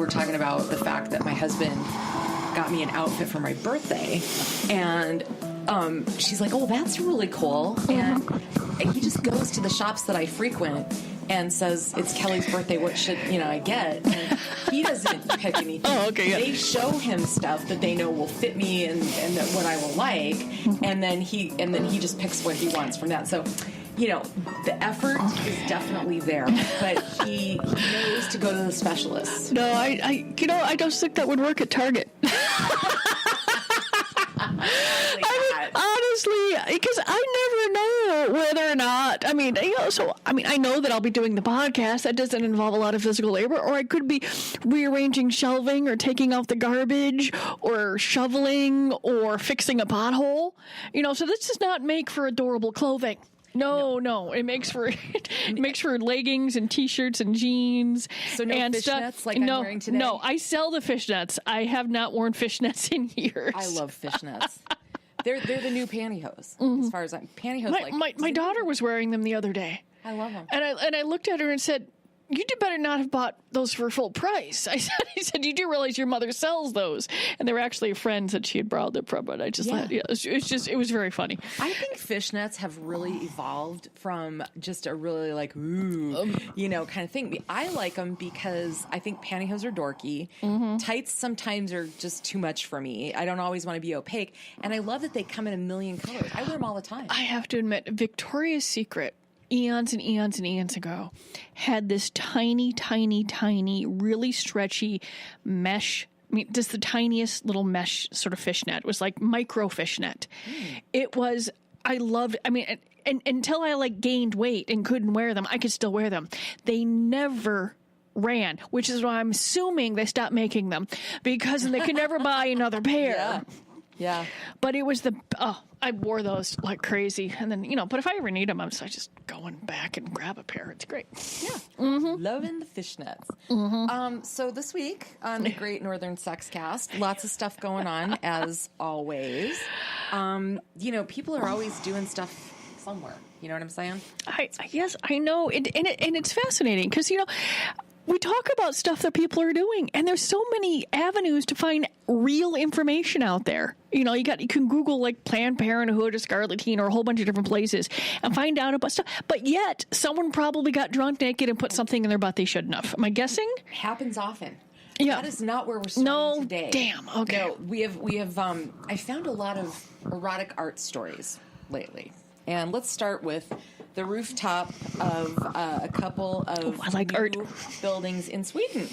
we're talking about the fact that my husband got me an outfit for my birthday, and she's like, "Oh, that's really cool." And he just goes to the shops that I frequent and says, "It's Kelly's birthday. What should I get?" And he doesn't pick anything. Oh, okay. Yeah. They show him stuff that they know will fit me and that what I will like, and then he just picks what he wants from that. So, the effort is definitely there, but he knows to go to the specialist. No, I don't think that would work at Target. Honestly, because I never know whether or not, I know that I'll be doing the podcast. That doesn't involve a lot of physical labor, or I could be rearranging shelving or taking out the garbage or shoveling or fixing a pothole. So this does not make for adorable clothing. No. It makes for leggings and t-shirts and jeans. So no and fishnets stuff. like I'm wearing today? No, I sell the fishnets. I have not worn fishnets in years. I love fishnets. They're the new pantyhose. As far as pantyhose, my daughter was wearing them the other day. I love them. And I looked at her and said, "You better not have bought those for full price." I said, "You do realize your mother sells those?" And they were actually friends that she had borrowed them from. But I just it was very funny. I think fishnets have really evolved from just a really kind of thing. I like them because I think pantyhose are dorky. Tights sometimes are just too much for me. I don't always want to be opaque, and I love that they come in a million colors. I wear them all the time. I have to admit, Victoria's Secret, eons and eons and eons ago, had this tiny, really stretchy mesh. Just the tiniest little mesh sort of fishnet. It was like micro fishnet. It was, I loved, and until I gained weight and couldn't wear them, I could still wear them. They never ran, which is why I'm assuming they stopped making them, because they could never buy another pair. Yeah. But it was I wore those like crazy. And then, but if I ever need them, I'm just going back and grab a pair. It's great. Yeah. Loving the fishnets. So this week on the Great Northern Sex Cast, lots of stuff going on as always. People are always doing stuff somewhere. You know what I'm saying? Yes, I know. And it's fascinating because, we talk about stuff that people are doing, and there's so many avenues to find real information out there. You can Google Planned Parenthood or Scarlet Teen or a whole bunch of different places and find out about stuff. But yet, someone probably got drunk naked and put something in their butt they shouldn't have. Am I guessing? Happens often. Yeah. That is not where we're starting today. Damn. Okay. No, we have. I found a lot of erotic art stories lately, and let's start with the rooftop of a couple of new buildings in Sweden.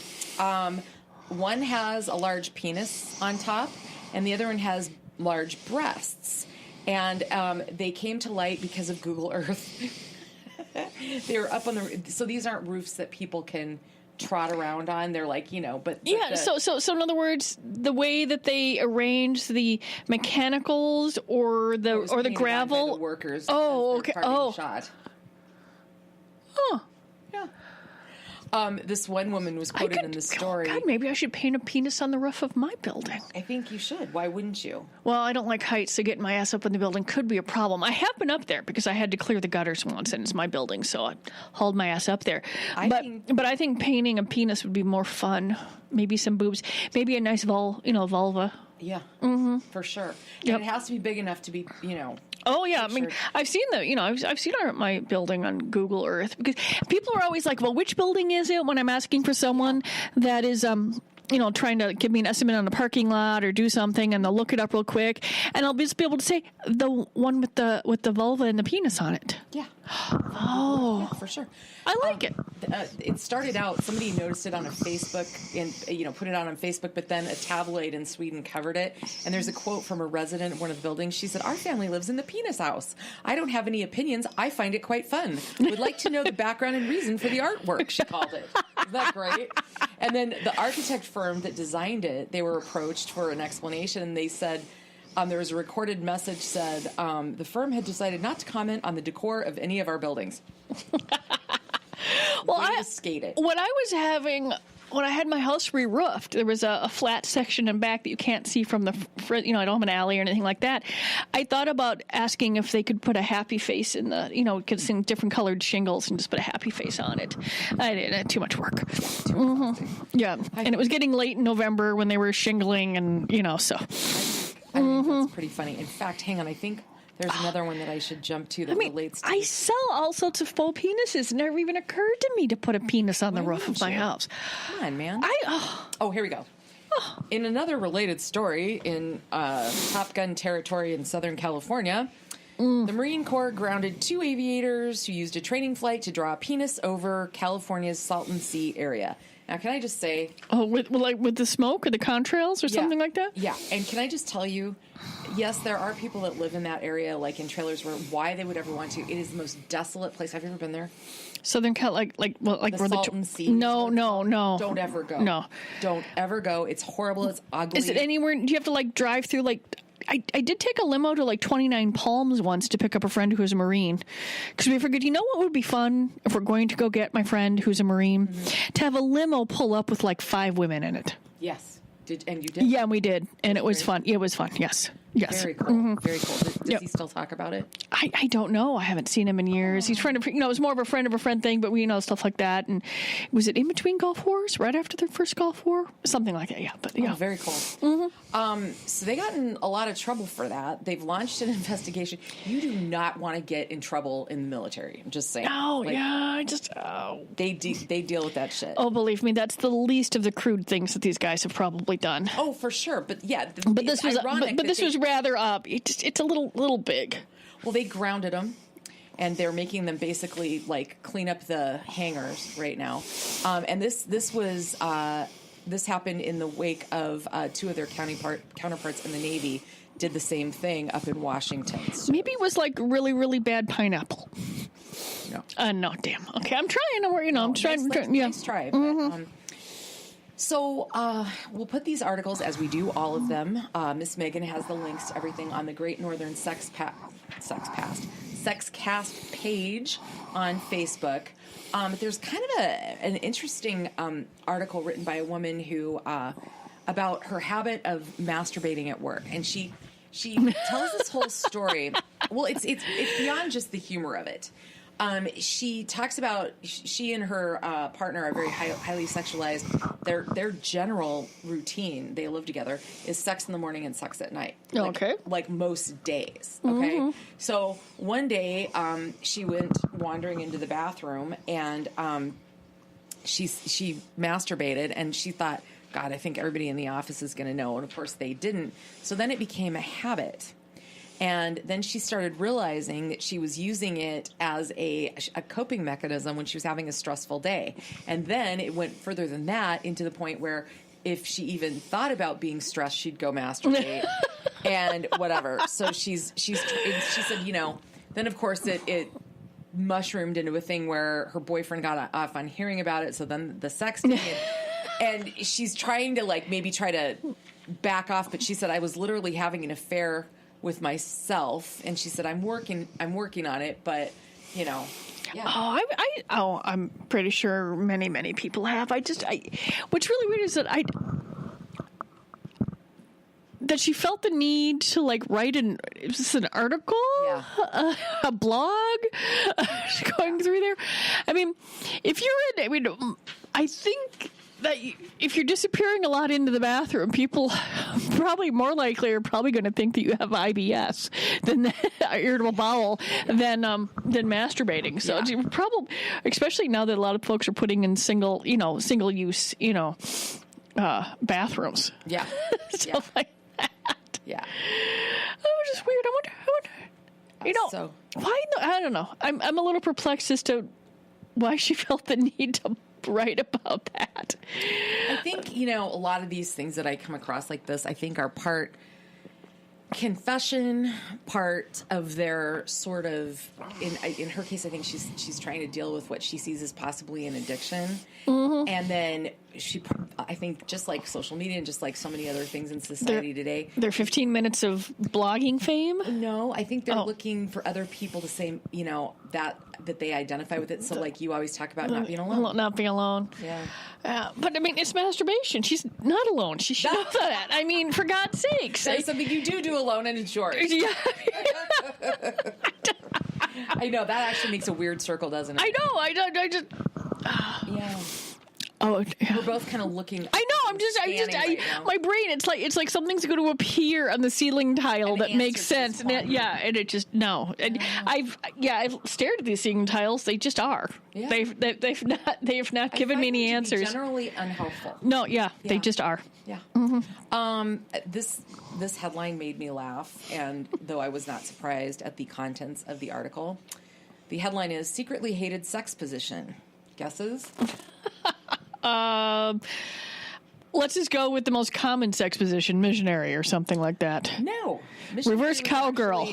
One has a large penis on top, and the other one has large breasts. And they came to light because of Google Earth. They were up on the... So these aren't roofs that people can trot around on. They're but... Yeah, so in other words, the way that they arrange the mechanicals or the gravel... By the workers. Oh, okay. Shot. Huh. Yeah. This one woman was quoted in the story. Oh God, maybe I should paint a penis on the roof of my building. I think you should. Why wouldn't you? Well, I don't like heights, so getting my ass up in the building could be a problem. I have been up there because I had to clear the gutters once, and it's my building, so I hauled my ass up there. But I think painting a penis would be more fun. Maybe some boobs. Maybe a nice vulva. Yeah, for sure. Yep. And it has to be big enough to be, Oh yeah, I've seen I've seen my building on Google Earth, because people are always like, "Well, which building is it?" When I'm asking for someone that is trying to give me an estimate on a parking lot or do something, and they'll look it up real quick, and I'll just be able to say the one with the vulva and the penis on it. Yeah. Oh, yeah, for sure. I like it. It started out, somebody noticed it on a Facebook and, put it out on Facebook, but then a tabloid in Sweden covered it. And there's a quote from a resident of one of the buildings. She said, "Our family lives in the penis house. I don't have any opinions. I find it quite fun. Would like to know the background and reason for the artwork," she called it. Isn't that great? And then the architect firm that designed it, they were approached for an explanation, and they said, there was a recorded message said, the firm had decided not to comment on the decor of any of our buildings. Well, skate it. When I was having when I had my house re-roofed, there was a flat section in back that you can't see from the front. I don't have an alley or anything like that. I thought about asking if they could put a happy face in the, get some different colored shingles and just put a happy face on it. I didn't. Too much work. Yeah. And it was getting late in November when they were shingling and, so. I think that's pretty funny. In fact, hang on. I think there's another one that I should jump to that relates to I sell all sorts of faux penises. It never even occurred to me to put a penis on the roof of my house. Come on, man. Here we go. In another related story, in Top Gun territory in Southern California, the Marine Corps grounded 2 aviators who used a training flight to draw a penis over California's Salton Sea area. Now, can I just say... Oh, with the smoke or the contrails or something like that? Yeah, and can I just tell you, yes, there are people that live in that area, like in trailers, why they would ever want to. It is the most desolate place. Have you ever been there? Southern Cal, like the where Salton Sea. No. Don't ever go. No. Don't ever go. It's horrible. It's ugly. Is it anywhere? Do you have to drive through I did take a limo to 29 Palms once to pick up a friend who was a Marine. Because we figured, what would be fun if we're going to go get my friend who's a Marine? To have a limo pull up with 5 women in it. Yes. And you did? Yeah, we did. And it was fun. It was fun, yes. Yes. Very cool. Very cool. Does he still talk about it? I don't know. I haven't seen him in years. He's it was more of a friend thing, but we stuff like that. And was it in between Gulf Wars? Right after the first Gulf War? Something like that, yeah. But yeah. Oh, very cool. So they got in a lot of trouble for that. They've launched an investigation. You do not want to get in trouble in the military. I'm just saying. Oh, yeah. They deal with that shit. Oh, believe me, that's the least of the crude things that these guys have probably done. Oh, for sure. But yeah. But this was rather up. It's a little big. Well, they grounded them, and they're making them basically clean up the hangars right now. And this happened in the wake of 2 of their counterparts in the Navy did the same thing up in Washington. So. Maybe it was really, really bad pineapple. No. No, damn. Okay, I'm trying. I'm trying. Nice try. But, so we'll put these articles, as we do all of them. Miss Megan has the links to everything on the Great Northern Sexcast page on Facebook. There's kind of an interesting article written by a woman who about her habit of masturbating at work, and she tells this whole story. Well, it's beyond just the humor of it. She talks about she and her partner are very highly sexualized. Their general routine, they live together, is sex in the morning and sex at night. Like most days. Okay. So one day, she went wandering into the bathroom and she masturbated, and she thought, God, I think everybody in the office is going to know. And of course they didn't. So then it became a habit. And then she started realizing that she was using it as a coping mechanism when she was having a stressful day. And then it went further than that, into the point where if she even thought about being stressed, she'd go masturbate and whatever. So she said, then of course it mushroomed into a thing where her boyfriend got off on hearing about it. So then the sexting and she's trying to maybe try to back off. But she said, I was literally having an affair with myself, and she said, I'm working on it, but yeah. I'm pretty sure many people have. What's really weird is that she felt the need to write an article, a blog, going through there. I mean, I think that if you're disappearing a lot into the bathroom, people probably more likely are probably going to think that you have IBS than irritable bowel than masturbating. So it's probably, especially now that a lot of folks are putting in single use bathrooms. Yeah. Stuff like that. Yeah. Oh, just weird. I wonder why? I don't know. I'm a little perplexed as to why she felt the need to write about that. I think, a lot of these things that I come across like this, I think are part confession, part of their sort of, in her case, I think she's trying to deal with what she sees as possibly an addiction. And then I think just like social media and just like so many other things in society today. They're 15 minutes of blogging fame? No, I think they're looking for other people to say, that they identify with it. So like you always talk about not being alone. Not being alone. Yeah. But I mean, it's masturbation. She's not alone. She should know that. I mean, for God's sakes. There's something you do alone and it's yours. Yeah. I know, that actually makes a weird circle, doesn't it? I know. I just... Yeah. Oh, yeah. We're both kind of looking. I know. My brain. It's like something's going to appear on the ceiling tile that makes sense. And and it just no. And I've stared at these ceiling tiles. They just are. Yeah. They've not given me any answers. Generally unhelpful. No. Yeah. They just are. Yeah. Mm-hmm. This headline made me laugh, and though I was not surprised at the contents of the article, the headline is "Secretly Hated Sex Position." Guesses? Let's just go with the most common sex position, missionary or something like that. No. Reverse cowgirl.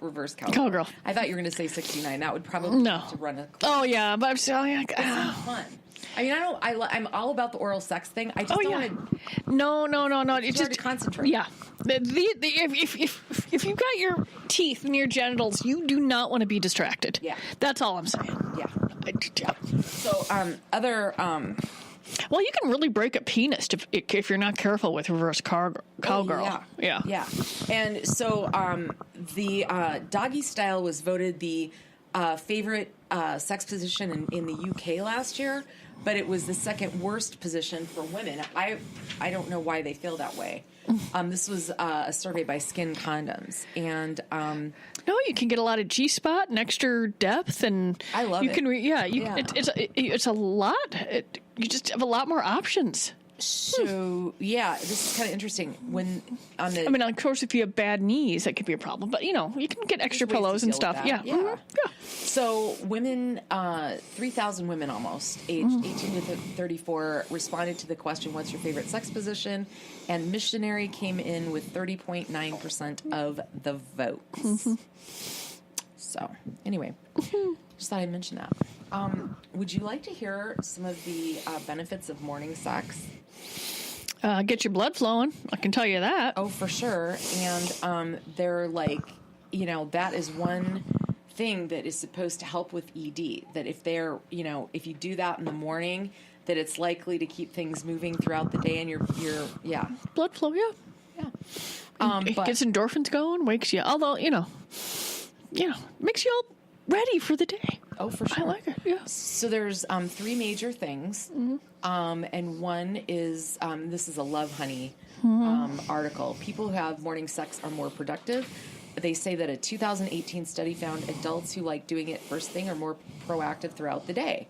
Reverse cowgirl. Cowgirl. I thought you were going to say 69. That would probably have to run a class. Oh, yeah, but I'm still like... It's not fun. I mean, I'm all about the oral sex thing. I just don't want to... No. It's just to concentrate. Yeah. If you've got your teeth in your genitals, you do not want to be distracted. Yeah. That's all I'm saying. Yeah. So, well, you can really break a penis if you're not careful with reverse cowgirl. Yeah. And so the doggy style was voted the favorite sex position in the UK last year, but it was the second worst position for women. I don't know why they feel that way. This was a survey by Skin Condoms, and no, you can get a lot of G-spot and extra depth, and I love it. It's a lot. You just have a lot more options. So this is kind of interesting. Of course, if you have bad knees, that could be a problem. But you can get extra pillows and stuff. Yeah. Yeah. Mm-hmm. Yeah. So women, 3,000 women almost, aged 18 to 34, responded to the question, "What's your favorite sex position?" And missionary came in with 30.9% of the votes. Mm-hmm. So anyway, just thought I'd mention that. Would you like to hear some of the benefits of morning sex? Get your blood flowing. I can tell you that. Oh, for sure. And they're like, that is one thing that is supposed to help with ED. That if if you do that in the morning, that it's likely to keep things moving throughout the day, and your blood flow. Yeah. It gets endorphins going, wakes you. Although makes you all ready for the day. Oh, for sure. I like it. Yeah. So there's three major things, and one is this is a Love Honey article. People who have morning sex are more productive. They say that a 2018 study found adults who like doing it first thing are more proactive throughout the day.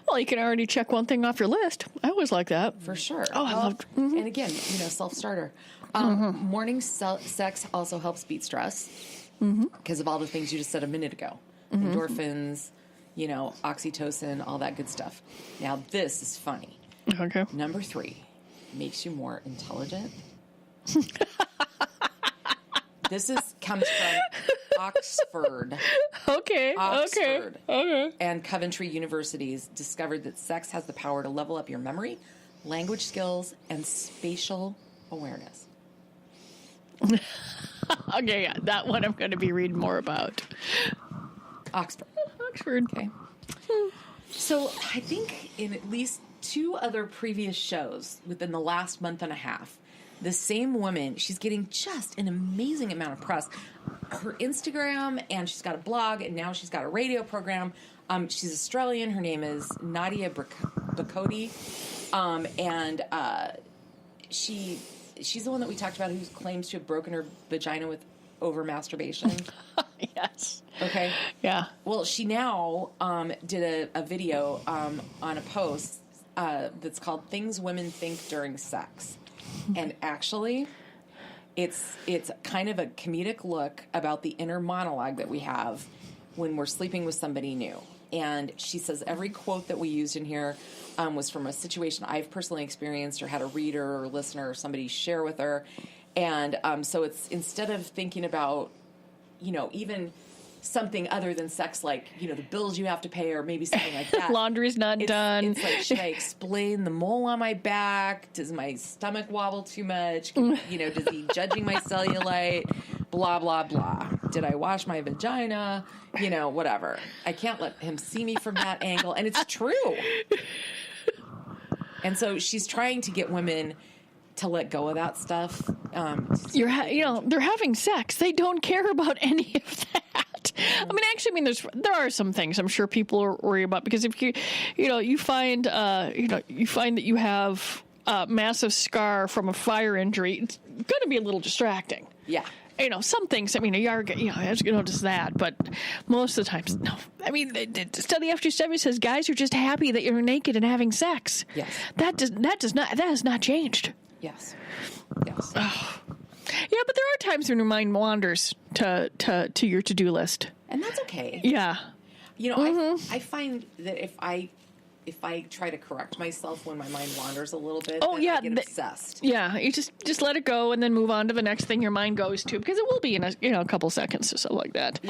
Well, you can already check one thing off your list. I always like that. For sure. Oh, I loved. Mm-hmm. And again, self-starter. Morning sex also helps beat stress because of all the things you just said a minute ago. Endorphins, oxytocin, all that good stuff. Now, this is funny. Okay. Number 3, makes you more intelligent. This comes from Oxford. Okay. Oxford Okay. and Coventry Universities discovered that sex has the power to level up your memory, language skills, and spatial awareness. Okay, yeah, that one I'm going to be reading more about. Oxford. Okay. So I think in at least 2 other previous shows within the last month and a half, the same woman, she's getting just an amazing amount of press. Her Instagram, and she's got a blog, and now she's got a radio program. She's Australian. Her name is Nadia Bakoti. And she's the one that we talked about who claims to have broken her vagina with over masturbation. Yes. Okay. Yeah. Well, she now did a video on a post that's called "Things Women Think During Sex," and actually, it's kind of a comedic look about the inner monologue that we have when we're sleeping with somebody new. And she says every quote that we used in here was from a situation I've personally experienced or had a reader or listener or somebody share with her. And so it's instead of thinking about, even something other than sex, like, you know, the bills you have to pay or maybe something like that. Laundry's not done. It's like, should I explain the mole on my back? Does my stomach wobble too much? You know, does he judging my cellulite? Blah, blah, blah. Did I wash my vagina? You know, whatever. I can't let him see me from that angle. And it's true. And so she's trying to get women to let go of that stuff. They're having sex. They don't care about any of that. I mean, there are some things I'm sure people are worried about, because if you find that you have a massive scar from a fire injury, it's going to be a little distracting. Yeah. You know, some things, I mean, just that, but most of the times, no. I mean, the study after study says guys are just happy that you're naked and having sex. Yes. That has not changed. Yes. Yes. Oh. Yeah, but there are times when your mind wanders to your to-do list. And that's okay. Yeah. You know, I find that if I try to correct myself when my mind wanders a little bit, I get obsessed. Yeah, you just let it go and then move on to the next thing your mind goes to, because it will be in a couple seconds or something like that.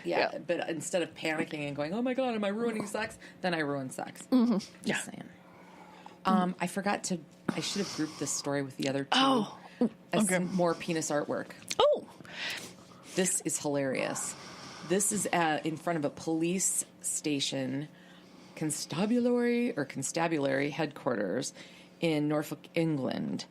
Yeah. But instead of panicking and going, "Oh my God, am I ruining sex?" Then I ruin sex. Mm-hmm. Just saying. I should have grouped this story with the other two. Oh, okay. Some more penis artwork. Oh, this is hilarious. This is in front of a police station, constabulary headquarters in Norfolk, England.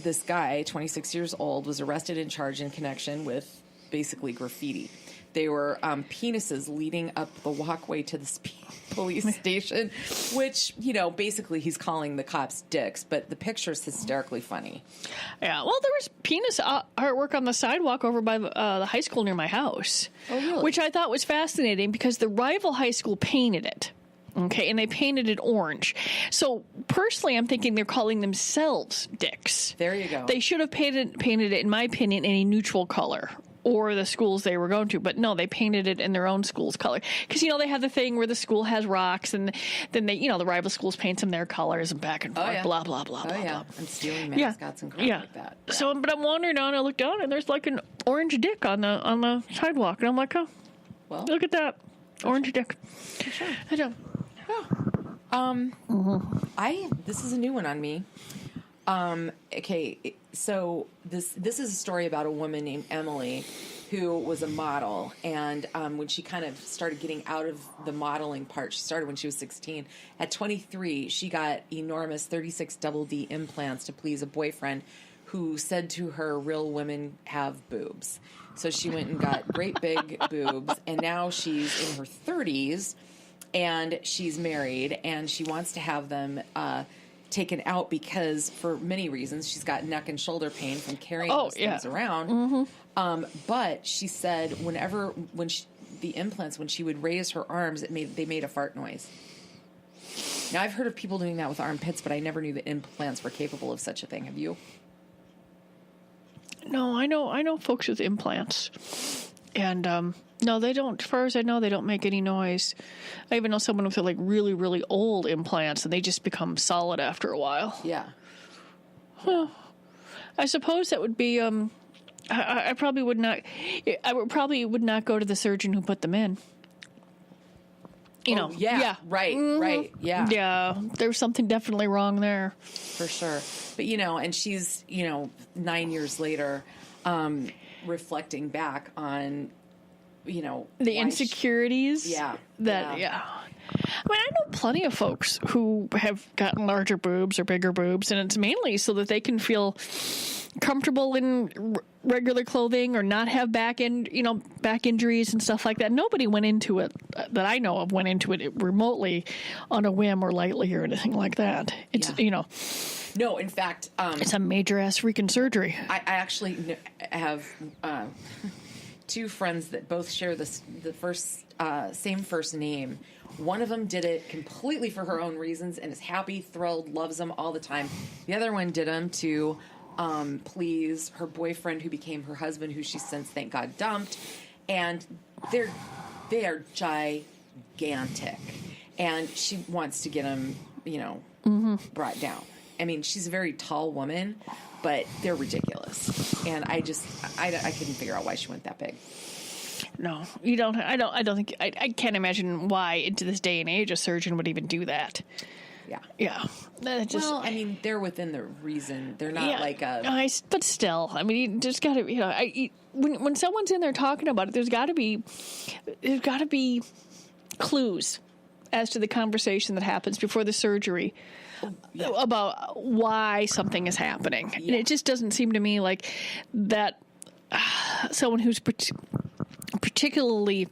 This guy, 26 years old, was arrested and charged in connection with basically graffiti. They were penises leading up the walkway to this police station, which, you know, basically he's calling the cops dicks, but the picture's hysterically funny. Yeah, well, there was penis artwork on the sidewalk over by the high school near my house. Oh, really? Which I thought was fascinating because the rival high school painted it. Okay, and they painted it orange. So personally, I'm thinking they're calling themselves dicks. There you go. They should have painted it, in my opinion, in a neutral color, or the schools they were going to. But no, they painted it in their own school's color. Because, you know, they have the thing where the school has rocks, and then they, you know, the rival schools paint them their colors and back and forth, blah, blah, blah, blah, blah. And stealing mascots and crap like that. Yeah. So, but I'm wandering down, and I look down, and there's like an orange dick on the sidewalk. And I'm like, oh, well, look at that. Orange dick. Sure. I don't. This is a new one on me. Okay, so this is a story about a woman named Emily who was a model, and when she kind of started getting out of the modeling part, she started when she was 16. At 23, she got enormous 36 double D implants to please a boyfriend who said to her, "Real women have boobs." So she went and got great big boobs, and now she's in her 30s. And she's married, and she wants to have them taken out because, for many reasons, she's got neck and shoulder pain from carrying those things around. Mm-hmm. But she said when she would raise her arms, they made a fart noise. Now, I've heard of people doing that with armpits, but I never knew that implants were capable of such a thing. Have you? No, I know folks with implants, and no, they don't. As far as I know, they don't make any noise. I even know someone with like really, really old implants, and they just become solid after a while. Yeah. Well, I suppose that would be. I probably would not. I would not go to the surgeon who put them in. You know. Yeah. Yeah. Right. Mm-hmm. Right. Yeah. Yeah. There's something definitely wrong there. For sure. But and she's 9 years later, reflecting back on. The insecurities. Yeah. I mean, I know plenty of folks who have gotten larger boobs or bigger boobs, and it's mainly so that they can feel comfortable in regular clothing or not have back injuries and stuff like that. Nobody went into it that I know of went into it remotely on a whim or lightly or anything like that. It's No, in fact, it's a major ass freaking surgery. I actually have. Two friends that both share the same first name. One of them did it completely for her own reasons and is happy, thrilled, loves them all the time. The other one did them to please her boyfriend, who became her husband, who she since, thank God, dumped. And they are gigantic, and she wants to get them, brought down. I mean, she's a very tall woman, but they're ridiculous. And I couldn't figure out why she went that big. You don't. I don't think. I can't imagine why, to this day and age, a surgeon would even do that. Yeah. Well, I mean, they're within the reason. They're not like a. But still, I mean, you just got to. When someone's in there talking about it, there's got to be clues as to the conversation that happens before the surgery about why something is happening. And it just doesn't seem to me like that. Someone who's particularly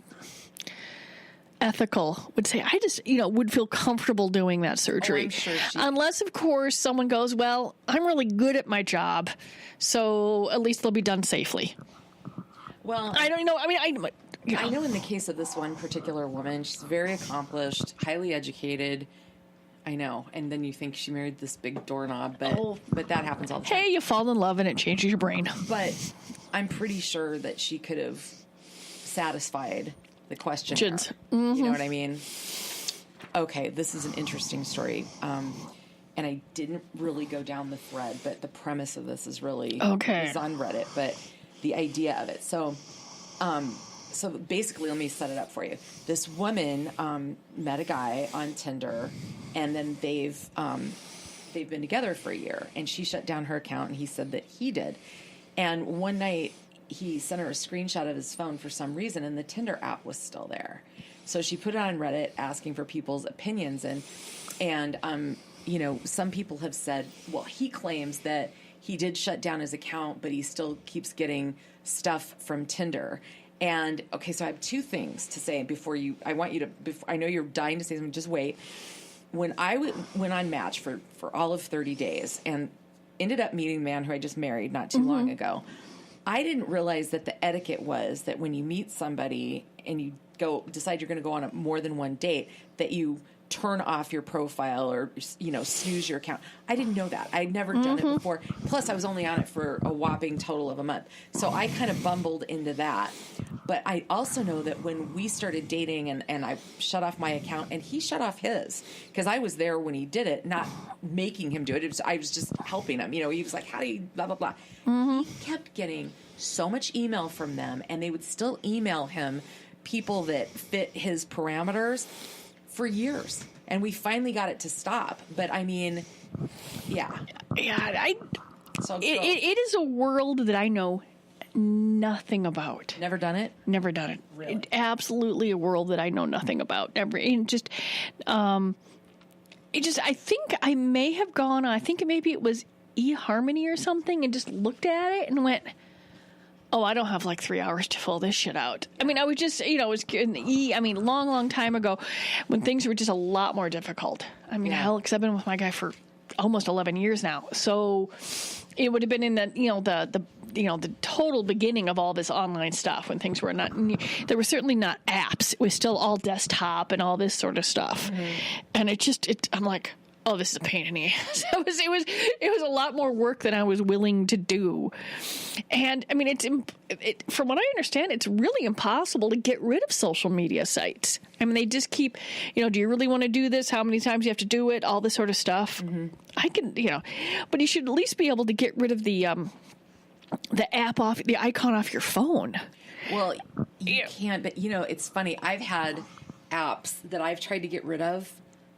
ethical would say, I just, would feel comfortable doing that surgery. Sure unless, of course, someone goes, well, I'm really good at my job, so at least they'll be done safely. Well, I don't know. I mean, I know in the case of this one particular woman, she's very accomplished, highly educated. I know. And then you think she married this big doorknob, but that happens all the time. Hey, you fall in love and it changes your brain. But I'm pretty sure that she could have satisfied the question. You know what I mean? Okay, this is an interesting story. And I didn't really go down the thread, but the premise of this is really is on Reddit, but the idea of it. So basically, let me set it up for you. This woman met a guy on Tinder, and then they've been together for a year, and she shut down her account, and he said that he did. And one night, he sent her a screenshot of his phone for some reason, and the Tinder app was still there. So she put it on Reddit asking for people's opinions, and some people have said, well, he claims that he did shut down his account, but he still keeps getting stuff from Tinder. And okay, so I have two things to say I know you're dying to say something, just wait. When I went on Match for all of 30 days and ended up meeting a man who I just married not too long ago, I didn't realize that the etiquette was that when you meet somebody and you decide you're going to go on more than one date, that you turn off your profile or, snooze your account. I didn't know that. I'd never done it before. Plus, I was only on it for a whopping total of a month. So I kind of bumbled into that. But I also know that when we started dating and I shut off my account and he shut off his, because I was there when he did it, not making him do it. I was just helping him. He was like, how do you blah, blah, blah. He kept getting so much email from them, and they would still email him people that fit his parameters for years, and we finally got it to stop. But I mean, so it is a world that I know nothing about. Never done it. Really? Absolutely a world that I know nothing about. I think I may have gone on. I think maybe it was eHarmony or something, and just looked at it and went, oh, I don't have like 3 hours to fill this shit out. I mean, I was just, it was in the long time ago when things were just a lot more difficult. I mean, hell, because I've been with my guy for almost 11 years now. So it would have been in the total beginning of all this online stuff when things were not, there were certainly not apps. It was still all desktop and all this sort of stuff. And I'm like, oh, this is a pain in the ass. It was a lot more work than I was willing to do. And I mean, from what I understand, it's really impossible to get rid of social media sites. I mean, they just keep, do you really want to do this? How many times you have to do it? All this sort of stuff. I can, but you should at least be able to get rid of the app off, the icon off your phone. Well, you can't, but it's funny. I've had apps that I've tried to get rid of.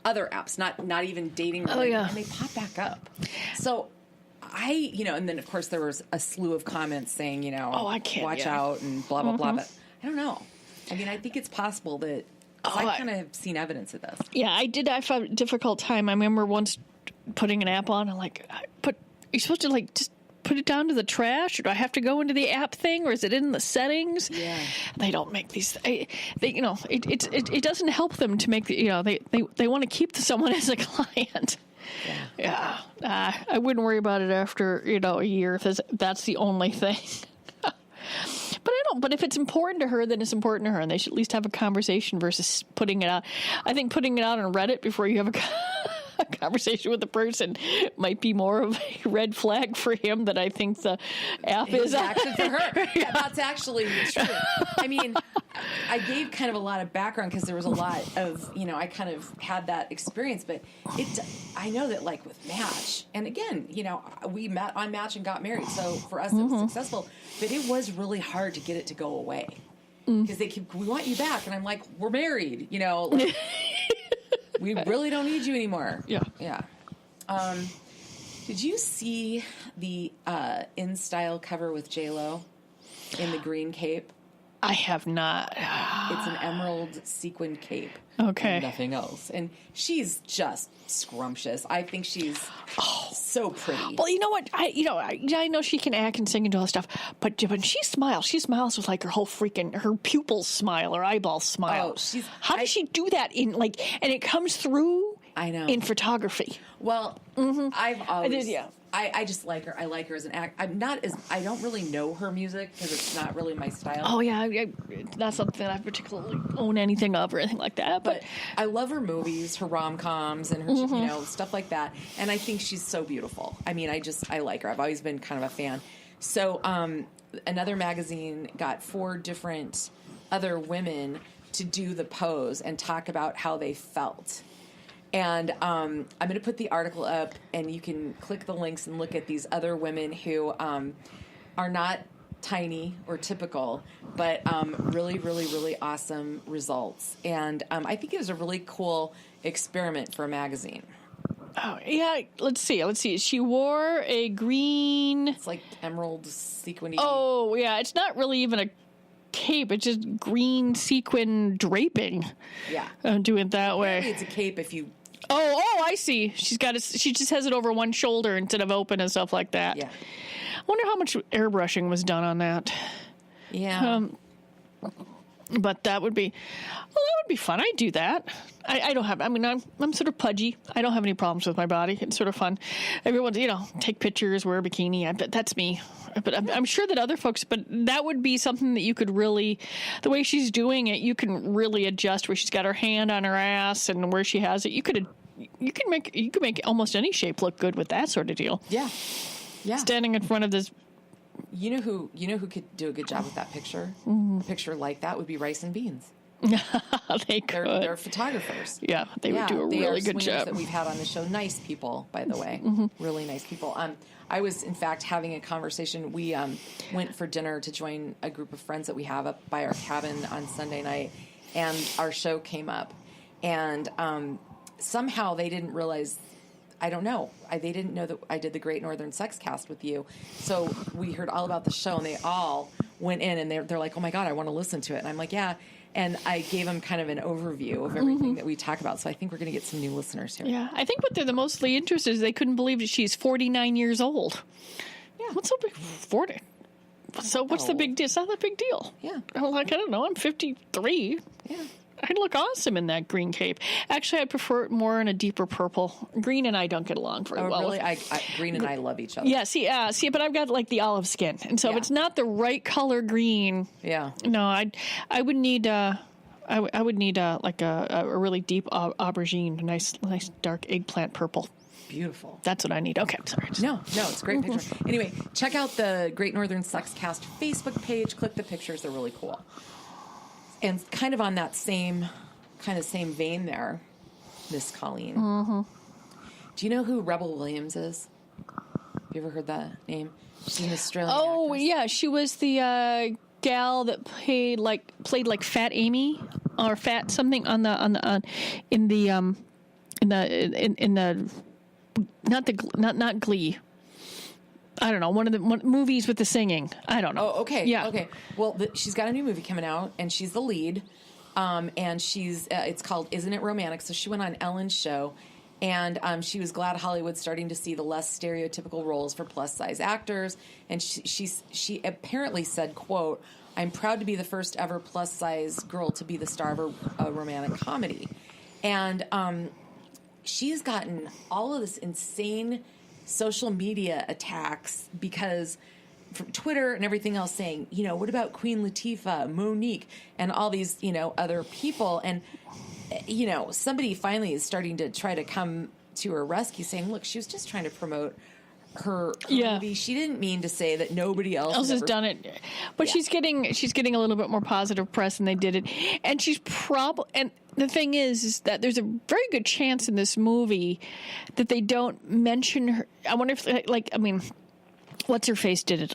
Other apps, not even dating related, and they pop back up. So and then of course there was a slew of comments saying, I can't, watch out and blah, blah, blah. But I don't know. I mean, I think it's possible that, I kind of have seen evidence of this. Yeah, I did. I found a difficult time. I remember once putting an app on, and you're supposed to just put it down to the trash, or do I have to go into the app thing, or is it in the settings? Yeah, they don't make these. It doesn't help them to make the. They want to keep someone as a client. Yeah. I wouldn't worry about it after a year if that's the only thing. But if it's important to her, then it's important to her, and they should at least have a conversation versus putting it out. I think putting it out on Reddit before you have a conversation with the person might be more of a red flag for him than I think the app is. Actually for her. Yeah, that's actually true. I mean, I gave kind of a lot of background because there was a lot of, I kind of had that experience, but I know that with Match, and again, we met on Match and got married. So for us, it was successful, but it was really hard to get it to go away. because we want you back. And I'm like, we're married, like, we really don't need you anymore. Yeah. Yeah. Did you see the In Style cover with J-Lo in the green cape? I have not. It's an emerald sequined cape. Okay. And nothing else. And she's just scrumptious. I think she's so pretty. Well, you know what? I know she can act and sing and do all that stuff, but when she smiles with like her pupils smile, her eyeballs smile. Oh, how does she do that and it comes through? I know. In photography. Well, I've always. I just like her. I like her as an act. I don't really know her music because it's not really my style. Oh yeah, not something that I particularly own anything of or anything like that. But I love her movies, her rom-coms, and her stuff like that. And I think she's so beautiful. I mean, I like her. I've always been kind of a fan. So another magazine got 4 different other women to do the pose and talk about how they felt. And I'm going to put the article up, and you can click the links and look at these other women who are not tiny or typical, but really, really, really awesome results. And I think it was a really cool experiment for a magazine. Oh, yeah. Let's see. She wore a green... It's like emerald sequiny. Oh, yeah. It's not really even a cape. It's just green sequin draping. Yeah. Do it that way. Maybe it's a cape if you... Oh, I see. She just has it over one shoulder instead of open and stuff like that. Yeah. I wonder how much airbrushing was done on that. Yeah. But that would be fun. I'd do that. I'm sort of pudgy. I don't have any problems with my body. It's sort of fun. Everyone's, take pictures, wear a bikini. That's me. But I'm sure that other folks, but that would be something that you could really, the way she's doing it, you can really adjust where she's got her hand on her ass and where she has it. You could make almost any shape look good with that sort of deal. Yeah. Yeah. Standing in front of this. You know who could do a good job with that picture? A picture like that would be Rice and Beans. They could. They're photographers. Yeah, they would do a really good job. That we've had on the show. Nice people, by the way. Really nice people. I was, in fact, having a conversation. We went for dinner to join a group of friends that we have up by our cabin on Sunday night, and our show came up. And somehow they didn't realize... I don't know. They didn't know that I did the Great Northern Sex Cast with you. So we heard all about the show, and they all went in, and they're like, oh, my God, I want to listen to it. And I'm like, yeah. And I gave them kind of an overview of everything that we talk about. So I think we're going to get some new listeners here. Yeah. I think what they're the mostly interested is they couldn't believe that she's 49 years old. Yeah. What's so big? 40. So what's the big deal? It's not that big deal. Yeah. I don't know. I'm 53. Yeah. I'd look awesome in that green cape. Actually, I'd prefer it more in a deeper purple. Green and I don't get along very well. Really? Green and I love each other. Yeah, see, but I've got like the olive skin, and so if it's not the right color green, no, I would need I would need like a really deep aubergine, nice dark eggplant purple. Beautiful. That's what I need. Okay, I'm sorry. No, it's a great picture. Anyway, check out the Great Northern Sex Cast Facebook page. Click the pictures; they're really cool. And kind of on that same vein there, Miss Colleen. Do you know who Rebel Williams is? Have you ever heard that name? She's an Australian actress. Yeah, she was the gal that played like Fat Amy or Fat something not Glee. I don't know, one of the movies with the singing. I don't know. Oh, okay. Yeah. Okay. Well, she's got a new movie coming out, and she's the lead. And she's it's called Isn't It Romantic? So she went on Ellen's show, and she was glad Hollywood's starting to see the less stereotypical roles for plus-size actors. And she apparently said, quote, "I'm proud to be the first ever plus-size girl to be the star of a romantic comedy." And she's gotten all of this insane social media attacks because from Twitter and everything else saying, what about Queen Latifah, Monique, and all these, other people. And, somebody finally is starting to try to come to her rescue saying, look, she was just trying to promote her movie. She didn't mean to say that nobody else has done it. But she's getting a little bit more positive press than they did it. And she's and the thing is that there's a very good chance in this movie that they don't mention her. I wonder if, what's her face did it?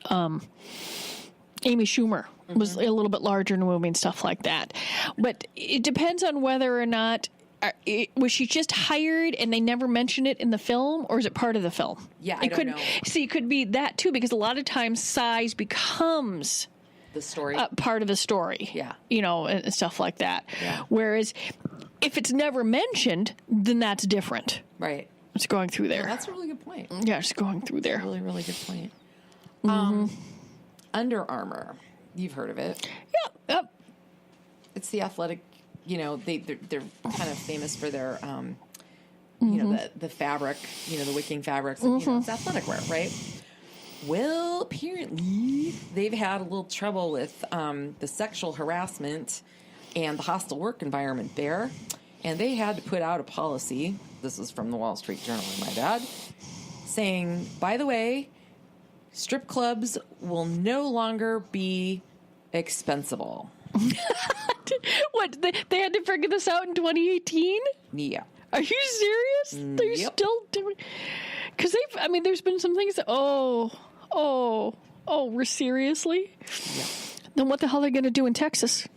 Amy Schumer was a little bit larger in the movie and stuff like that. But it depends on whether or not, was she just hired and they never mention it in the film, or is it part of the film? Yeah, I don't know. See, it could be that too, because a lot of times size becomes the story, part of the story. Yeah, and stuff like that. Yeah. Whereas if it's never mentioned, then that's different. Right. It's going through there. Yeah, that's a really good point. Yeah, it's going through there. Really, really good point. Under Armour, you've heard of it? Yep. It's the athletic. They're kind of famous for their, the fabric, the wicking fabrics. And, it's athletic wear, right? Well, apparently they've had a little trouble with the sexual harassment and the hostile work environment there, and they had to put out a policy. This is from the Wall Street Journal, my bad, saying, by the way, strip clubs will no longer be expensible. What? They had to figure this out in 2018? Yeah. Are you serious? They're still doing... Because there's been some things that... we're seriously? Yeah. Then what the hell are they going to do in Texas?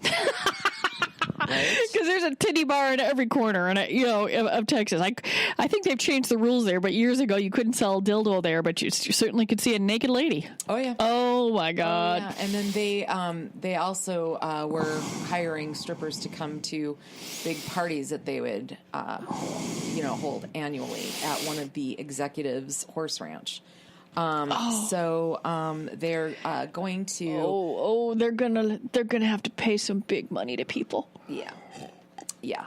Because there's a titty bar in every corner, of Texas. I think they've changed the rules there, but years ago you couldn't sell a dildo there, but you certainly could see a naked lady. Oh yeah. Oh my God. Oh, yeah. And then they also were hiring strippers to come to big parties that they would hold annually at one of the executives' horse ranch. So they're going to. They're gonna have to pay some big money to people. Yeah.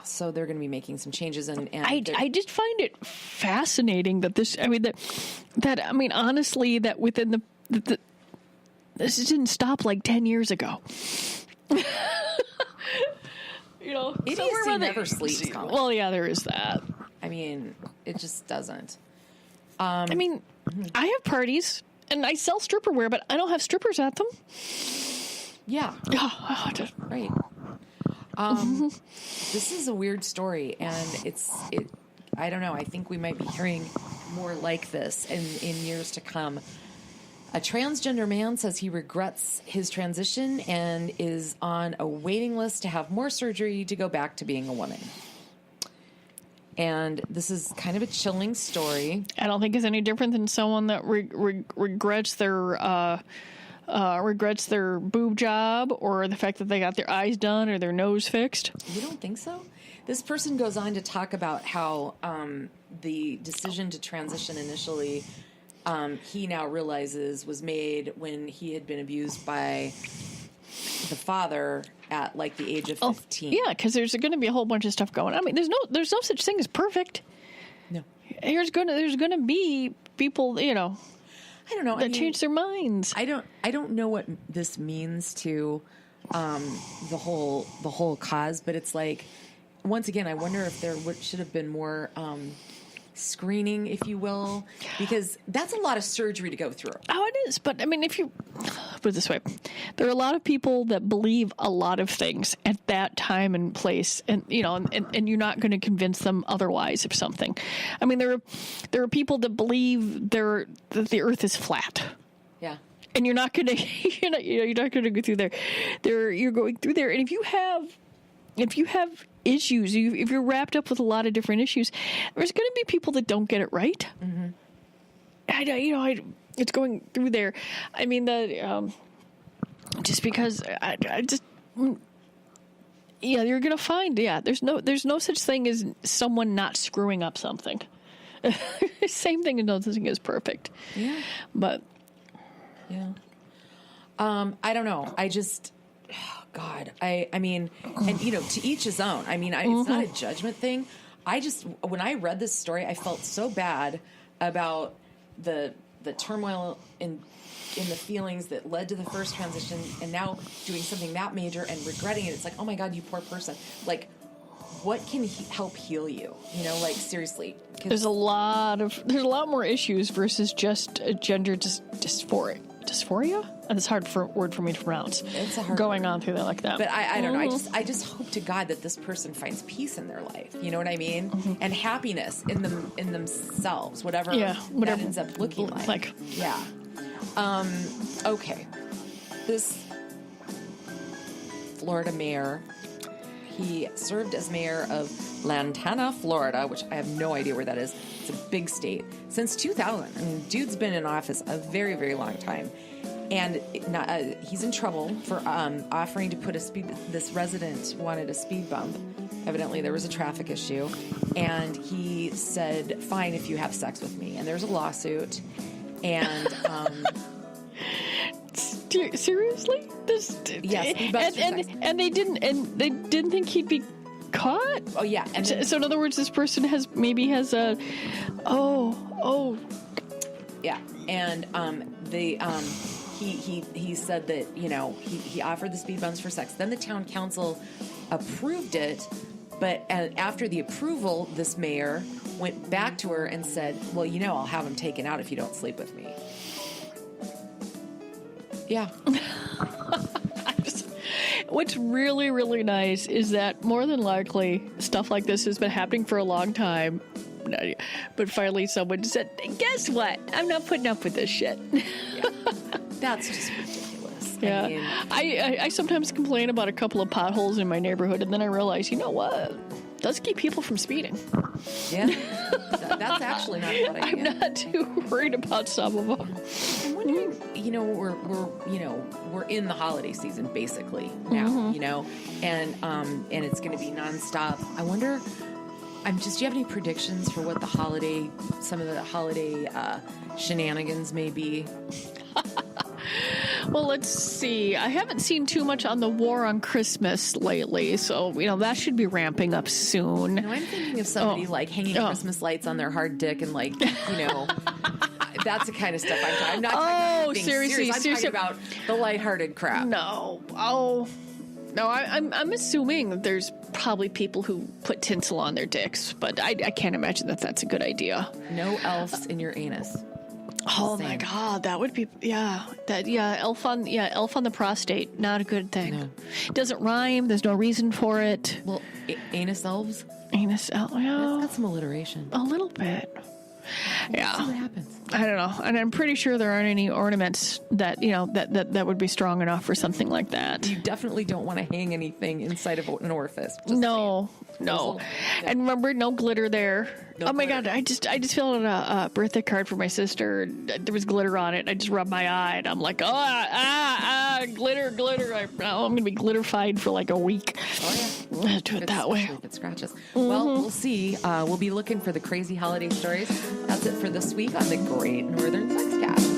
So they're going to be making some changes, and I just find it fascinating that this. Honestly, that within the this didn't stop like 10 years ago. Idiocy never sleeps. Colin. Well, yeah, there is that. It just doesn't. I have parties and I sell stripper wear, but I don't have strippers at them. Yeah. Right. This is a weird story, and I don't know. I think we might be hearing more like this in years to come. A transgender man says he regrets his transition and is on a waiting list to have more surgery to go back to being a woman. And this is kind of a chilling story. I don't think it's any different than someone that regrets their boob job, or the fact that they got their eyes done or their nose fixed. You don't think so? This person goes on to talk about how the decision to transition initially, he now realizes was made when he had been abused by the father at like the age of 15. Yeah, because there's going to be a whole bunch of stuff going on. There's no such thing as perfect. No. There's going to be people, I don't know, that change their minds. I don't know what this means to the whole cause, but it's like, once again, I wonder if there should have been more screening, if you will, because that's a lot of surgery to go through. Oh, it is. But if you put it this way, there are a lot of people that believe a lot of things at that time and place, and and you're not going to convince them otherwise of something. There are people that believe that the Earth is flat. Yeah. And you're not going to you're not going to go through there. You're going through there, and if you have issues, if you're wrapped up with a lot of different issues, there's going to be people that don't get it right. Mm-hmm. It's going through there. Just because you're going to find, there's no such thing as someone not screwing up something. Same thing, and no such thing is perfect. Yeah. But yeah. I don't know. God, and to each his own. It's not a judgment thing. When I read this story, I felt so bad about the turmoil in the feelings that led to the first transition, and now doing something that major and regretting it. It's like, oh my God, you poor person. Like, what can help heal you? Seriously. There's a lot more issues versus just gender dysphoria. Dysphoria? That's a hard word for me to pronounce. It's a hard going word. On through that like that. But I don't know. I just hope to God that this person finds peace in their life. You know what I mean? Mm-hmm. And happiness in themselves, whatever that ends up looking like. Yeah. Okay. This Florida mayor. He served as mayor of Lantana, Florida, which I have no idea where that is. It's a big state. Since 2000. I mean, dude's been in office a very, very long time. And he's in trouble for offering to put this resident wanted a speed bump. Evidently, there was a traffic issue. And he said, fine if you have sex with me. And there's a lawsuit. And... seriously? Yes. And they didn't think he'd be caught? Oh, yeah. And then, so in other words, this person has a... Oh. Yeah. And he said that, he offered the speed bumps for sex. Then the town council approved it, but after the approval, this mayor went back to her and said, well, I'll have him taken out if you don't sleep with me. Yeah. What's really, really nice is that more than likely stuff like this has been happening for a long time. But finally someone said, guess what? I'm not putting up with this shit. Yeah. That's just ridiculous. Yeah. I sometimes complain about a couple of potholes in my neighborhood, and then I realize, you know what? It does keep people from speeding. Yeah. That's actually not a bad idea. I'm not too worried about some of them. I'm wondering, we're in the holiday season basically now, and it's going to be nonstop. I wonder, do you have any predictions for what some of the holiday shenanigans may be? Well, let's see. I haven't seen too much on the war on Christmas lately, so, that should be ramping up soon. No, I'm thinking of somebody hanging Christmas lights on their hard dick and that's the kind of stuff I'm not talking about. Seriously. I'm talking about the lighthearted crap. No. Oh. No, I'm assuming that there's probably people who put tinsel on their dicks, but I can't imagine that that's a good idea. No elves in your anus. Oh my God, that would be elf on the prostate, not a good thing. No. It doesn't rhyme. There's no reason for it. Well, anus elves. Anus elves. Yeah, that's some alliteration. A little bit. Yeah. Let's see what happens. I don't know, and I'm pretty sure there aren't any ornaments that that would be strong enough for something like that. You definitely don't want to hang anything inside of an orifice. No. And remember, no glitter there. No glitter. God, I just filled out a birthday card for my sister. There was glitter on it. I just rubbed my eye, and I'm like, glitter. I'm gonna be glitterified for like a week. Oh yeah, I'll do it that way. If it scratches. Well, we'll see. We'll be looking for the crazy holiday stories. That's it for this week on the Great Northern Sexcast.